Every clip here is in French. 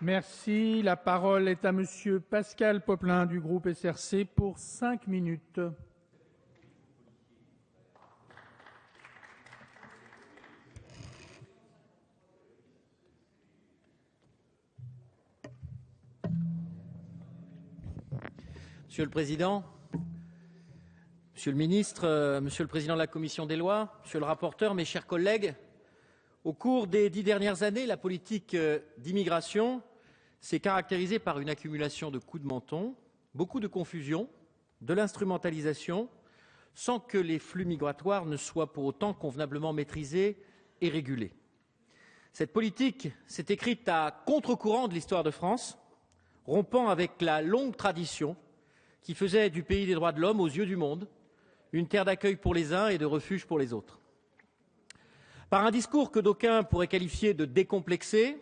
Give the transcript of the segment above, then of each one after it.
Merci. La parole est à Monsieur Pascal Popelin du groupe SRC pour 5 minutes. Monsieur le Président, Monsieur le Ministre, Monsieur le Président de la Commission des lois, Monsieur le rapporteur, mes chers collègues, au cours des 10 dernières années, la politique d'immigration s'est caractérisée par une accumulation de coups de menton, beaucoup de confusion, de l'instrumentalisation, sans que les flux migratoires ne soient pour autant convenablement maîtrisés et régulés. Cette politique s'est écrite à contre-courant de l'histoire de France, rompant avec la longue tradition qui faisait du pays des droits de l'homme, aux yeux du monde, une terre d'accueil pour les uns et de refuge pour les autres. Par un discours que d'aucuns pourraient qualifier de décomplexé,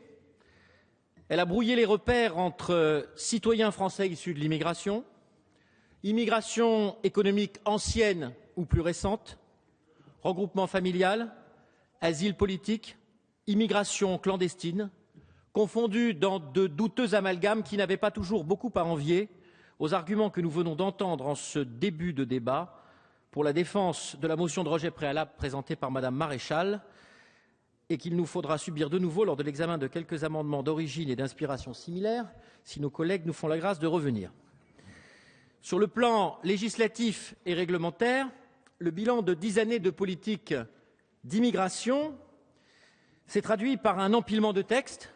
elle a brouillé les repères entre citoyens français issus de l'immigration, immigration économique ancienne ou plus récente, regroupement familial, asile politique, immigration clandestine, confondus dans de douteux amalgames qui n'avaient pas toujours beaucoup à envier aux arguments que nous venons d'entendre en ce début de débat pour la défense de la motion de rejet préalable présentée par Madame Maréchal et qu'il nous faudra subir de nouveau lors de l'examen de quelques amendements d'origine et d'inspiration similaires si nos collègues nous font la grâce de revenir. Sur le plan législatif et réglementaire, le bilan de 10 années de politique d'immigration s'est traduit par un empilement de textes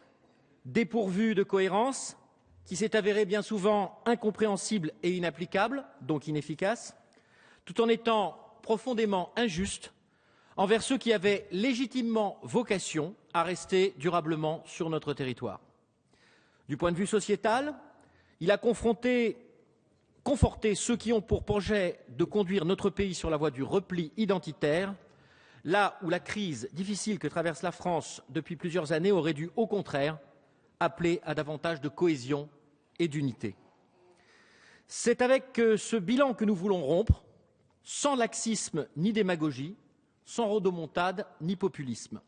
dépourvus de cohérence, qui s'est avéré bien souvent incompréhensible et inapplicable, donc inefficace, tout en étant profondément injuste envers ceux qui avaient légitimement vocation à rester durablement sur notre territoire. Du point de vue sociétal, il a conforté ceux qui ont pour projet de conduire notre pays sur la voie du repli identitaire, là où la crise difficile que traverse la France depuis plusieurs années aurait dû, au contraire, appeler à davantage de cohésion et d'unité. C'est avec ce bilan que nous voulons rompre, sans laxisme ni démagogie, sans rodomontade ni populisme.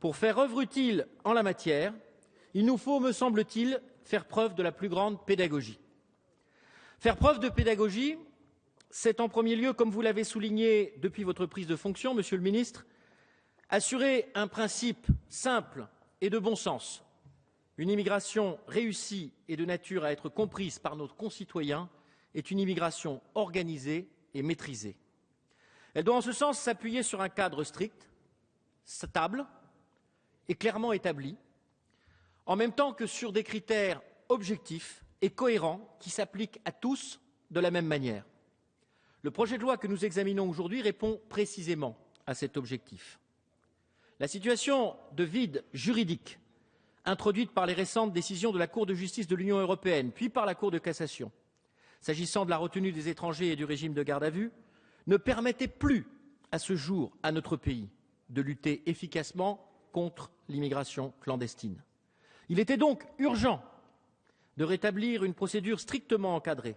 Pour faire œuvre utile en la matière, il nous faut, me semble-t-il, faire preuve de la plus grande pédagogie. Faire preuve de pédagogie, c'est en premier lieu, comme vous l'avez souligné depuis votre prise de fonction, Monsieur le Ministre, assurer un principe simple et de bon sens. Une immigration réussie et de nature à être comprise par nos concitoyens est une immigration organisée et maîtrisée. Elle doit en ce sens s'appuyer sur un cadre strict, stable et clairement établi, en même temps que sur des critères objectifs et cohérents qui s'appliquent à tous de la même manière. Le projet de loi que nous examinons aujourd'hui répond précisément à cet objectif. La situation de vide juridique introduite par les récentes décisions de la Cour de justice de l'Union européenne, puis par la Cour de cassation, s'agissant de la retenue des étrangers et du régime de garde à vue, ne permettait plus, à ce jour, à notre pays de lutter efficacement contre l'immigration clandestine. Il était donc urgent de rétablir une procédure strictement encadrée,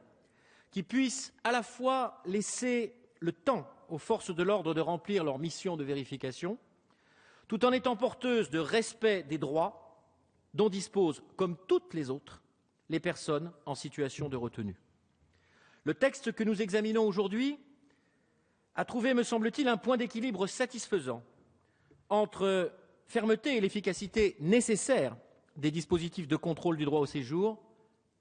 qui puisse à la fois laisser le temps aux forces de l'ordre de remplir leur mission de vérification, tout en étant porteuse de respect des droits dont disposent, comme toutes les autres, les personnes en situation de retenue. Le texte que nous examinons aujourd'hui a trouvé, me semble-t-il, un point d'équilibre satisfaisant entre fermeté et l'efficacité nécessaire des dispositifs de contrôle du droit au séjour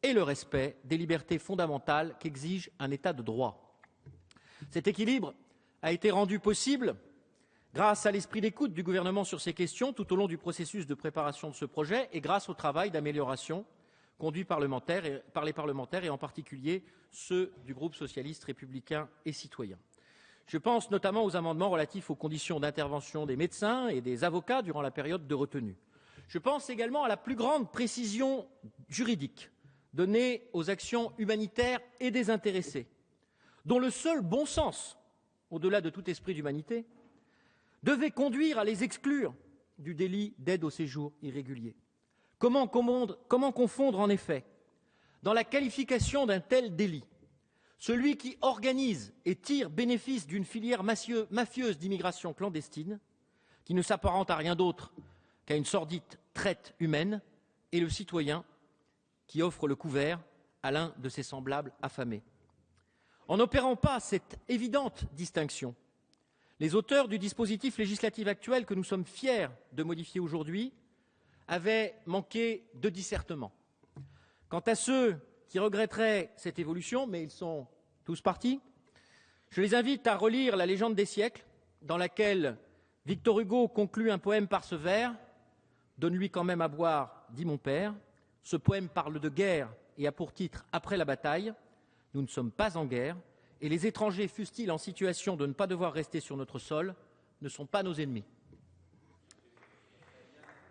et le respect des libertés fondamentales qu'exige un État de droit. Cet équilibre a été rendu possible grâce à l'esprit d'écoute du gouvernement sur ces questions tout au long du processus de préparation de ce projet et grâce au travail d'amélioration conduit par les parlementaires et en particulier ceux du groupe socialiste, républicain et citoyen. Je pense notamment aux amendements relatifs aux conditions d'intervention des médecins et des avocats durant la période de retenue. Je pense également à la plus grande précision juridique donnée aux actions humanitaires et désintéressées, dont le seul bon sens, au-delà de tout esprit d'humanité, devait conduire à les exclure du délit d'aide au séjour irrégulier. Comment confondre en effet, dans la qualification d'un tel délit, celui qui organise et tire bénéfice d'une filière mafieuse d'immigration clandestine, qui ne s'apparente à rien d'autre qu'à une sordide traite humaine, et le citoyen qui offre le couvert à l'un de ses semblables affamés. En n'opérant pas cette évidente distinction, les auteurs du dispositif législatif actuel que nous sommes fiers de modifier aujourd'hui avaient manqué de discernement. Quant à ceux qui regretteraient cette évolution, mais ils sont tous partis, je les invite à relire La Légende des siècles, dans laquelle Victor Hugo conclut un poème par ce vers « Donne-lui quand même à boire, dit mon père ». Ce poème parle de guerre et a pour titre « Après la bataille ». Nous ne sommes pas en guerre, et les étrangers, fussent-ils en situation de ne pas devoir rester sur notre sol, ne sont pas nos ennemis.